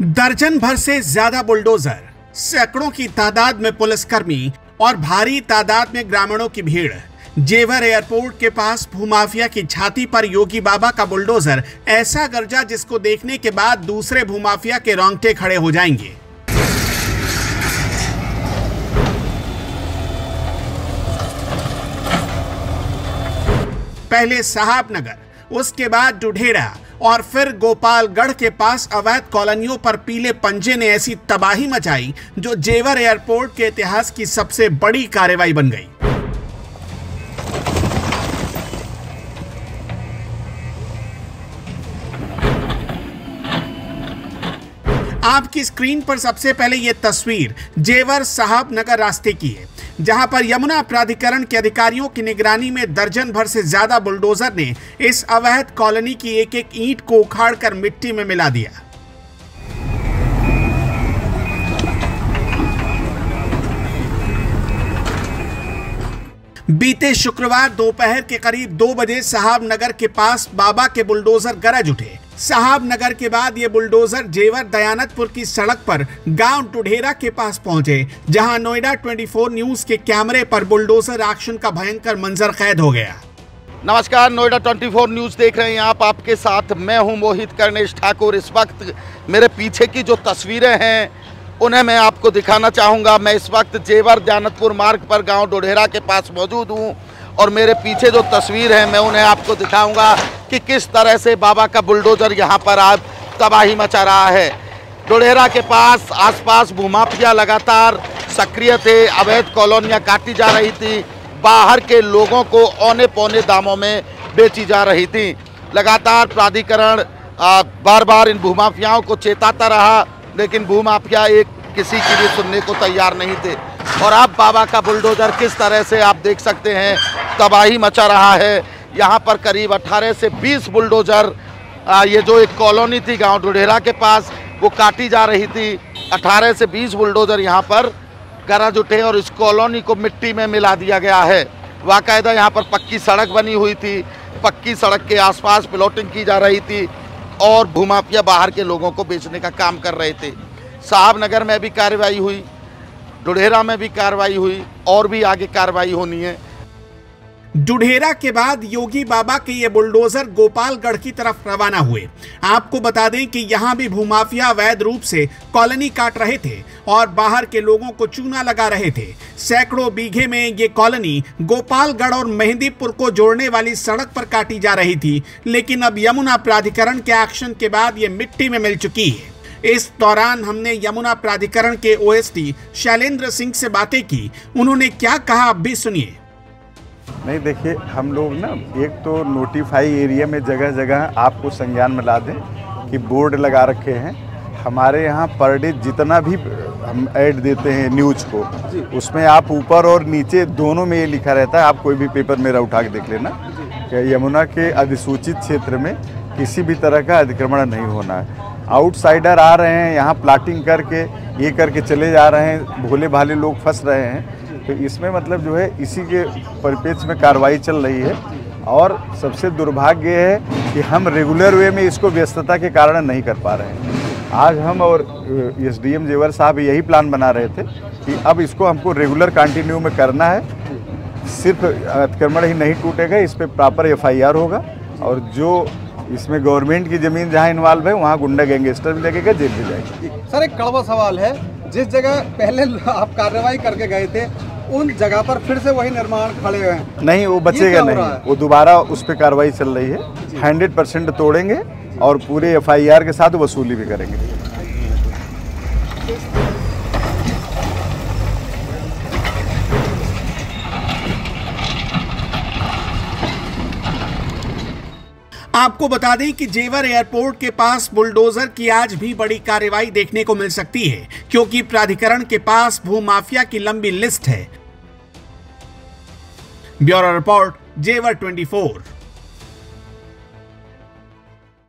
दर्जन भर से ज्यादा बुलडोजर, सैकड़ों की तादाद में पुलिसकर्मी और भारी तादाद में ग्रामीणों की भीड़। जेवर एयरपोर्ट के पास भूमाफिया की छाती पर योगी बाबा का बुलडोजर ऐसा गरजा जिसको देखने के बाद दूसरे भूमाफिया के रोंगटे खड़े हो जाएंगे। पहले साहबनगर, उसके बाद ढुढेरा और फिर गोपालगढ़ के पास अवैध कॉलोनियों पर पीले पंजे ने ऐसी तबाही मचाई जो जेवर एयरपोर्ट के इतिहास की सबसे बड़ी कार्रवाई बन गई। आपकी स्क्रीन पर सबसे पहले यह तस्वीर जेवर साहबनगर रास्ते की है, जहां पर यमुना प्राधिकरण के अधिकारियों की निगरानी में दर्जन भर से ज्यादा बुलडोजर ने इस अवैध कॉलोनी की एक एक ईंट को उखाड़कर मिट्टी में मिला दिया। बीते शुक्रवार दोपहर के करीब 2 बजे साहबनगर के पास बाबा के बुलडोजर गरज उठे। साहबनगर के बाद ये बुलडोजर जेवर दयानतपुर की सड़क पर गांव ढुढेरा के पास पहुंचे, जहां नोएडा 24 न्यूज के कैमरे पर बुलडोजर एक्शन का भयंकर मंजर कैद हो गया। नमस्कार, नोएडा 24 न्यूज देख रहे हैं आप। आपके साथ मैं हूं मोहित कर्णेश ठाकुर। इस वक्त मेरे पीछे की जो तस्वीरें हैं उन्हें मैं आपको दिखाना चाहूँगा। मैं इस वक्त जेवर दयानतपुर मार्ग पर गांव ढुढेरा के पास मौजूद हूँ और मेरे पीछे जो तस्वीर है मैं उन्हें आपको दिखाऊंगा कि किस तरह से बाबा का बुलडोजर यहां पर आज तबाही मचा रहा है। ढुढेरा के पास आसपास भूमाफिया लगातार सक्रिय थे, अवैध कॉलोनियां काटी जा रही थी, बाहर के लोगों को औने पौने दामों में बेची जा रही थी। लगातार प्राधिकरण बार बार इन भूमाफियाओं को चेताता रहा, लेकिन भूमाफिया किसी की भी सुनने को तैयार नहीं थे। और अब बाबा का बुलडोजर किस तरह से आप देख सकते हैं तबाही मचा रहा है। यहाँ पर करीब 18 से 20 बुलडोजर, ये जो एक कॉलोनी थी गांव ढुढेरा के पास वो काटी जा रही थी, 18 से 20 बुलडोजर यहाँ पर गरज उठे और इस कॉलोनी को मिट्टी में मिला दिया गया है। बाकायदा यहाँ पर पक्की सड़क बनी हुई थी, पक्की सड़क के आसपास प्लॉटिंग की जा रही थी और भूमाफिया बाहर के लोगों को बेचने का काम कर रहे थे। साहबनगर में भी कार्रवाई हुई, ढुढेरा में भी कार्रवाई हुई और भी आगे कार्रवाई होनी है। ढुढेरा के बाद योगी बाबा के ये बुलडोजर गोपालगढ़ की तरफ रवाना हुए। आपको बता दें कि यहाँ भी भूमाफिया अवैध रूप से कॉलोनी काट रहे थे और बाहर के लोगों को चूना लगा रहे थे। सैकड़ों बीघे में ये कॉलोनी गोपालगढ़ और मेहंदीपुर को जोड़ने वाली सड़क पर काटी जा रही थी, लेकिन अब यमुना प्राधिकरण के एक्शन के बाद ये मिट्टी में मिल चुकी है। इस दौरान हमने यमुना प्राधिकरण के ओएसडी शैलेंद्र सिंह से बातें की। उन्होंने क्या कहा आप भी सुनिए। नहीं, देखिए, हम लोग ना एक तो नोटिफाई एरिया में जगह जगह आपको संज्ञान में ला दें कि बोर्ड लगा रखे हैं। हमारे यहाँ पर डे जितना भी हम ऐड देते हैं न्यूज़ को, उसमें आप ऊपर और नीचे दोनों में ये लिखा रहता है। आप कोई भी पेपर मेरा उठा के देख लेना कि यमुना के अधिसूचित क्षेत्र में किसी भी तरह का अतिक्रमण नहीं होना है। आउटसाइडर आ रहे हैं यहाँ प्लाटिंग करके ये करके चले जा रहे हैं, भोले भाले लोग फंस रहे हैं। तो इसमें मतलब जो है इसी के परिप्रेक्ष्य में कार्रवाई चल रही है। और सबसे दुर्भाग्य है कि हम रेगुलर वे में इसको व्यस्तता के कारण नहीं कर पा रहे हैं। आज हम और एसडीएम जेवर साहब यही प्लान बना रहे थे कि अब इसको हमको रेगुलर कंटिन्यू में करना है। सिर्फ अतिक्रमण ही नहीं टूटेगा, इस पर प्रॉपर FIR होगा और जो इसमें गवर्नमेंट की ज़मीन जहाँ इन्वॉल्व है वहाँ गुंडा गैंगस्टर भी लगेगा, जेल भी जाएगी। सर, एक कड़वा सवाल है, जिस जगह पहले आप कार्रवाई करके गए थे उन जगह पर फिर से वही निर्माण खड़े हुए हैं। नहीं, वो बचेगा नहीं, वो दोबारा उस पर कार्रवाई चल रही है। 100% तोड़ेंगे और पूरे FIR के साथ वसूली भी करेंगे। आपको बता दें कि जेवर एयरपोर्ट के पास बुलडोजर की आज भी बड़ी कार्रवाई देखने को मिल सकती है, क्योंकि प्राधिकरण के पास भूमाफिया की लंबी लिस्ट है। ब्यूरो रिपोर्ट, जेवर 24।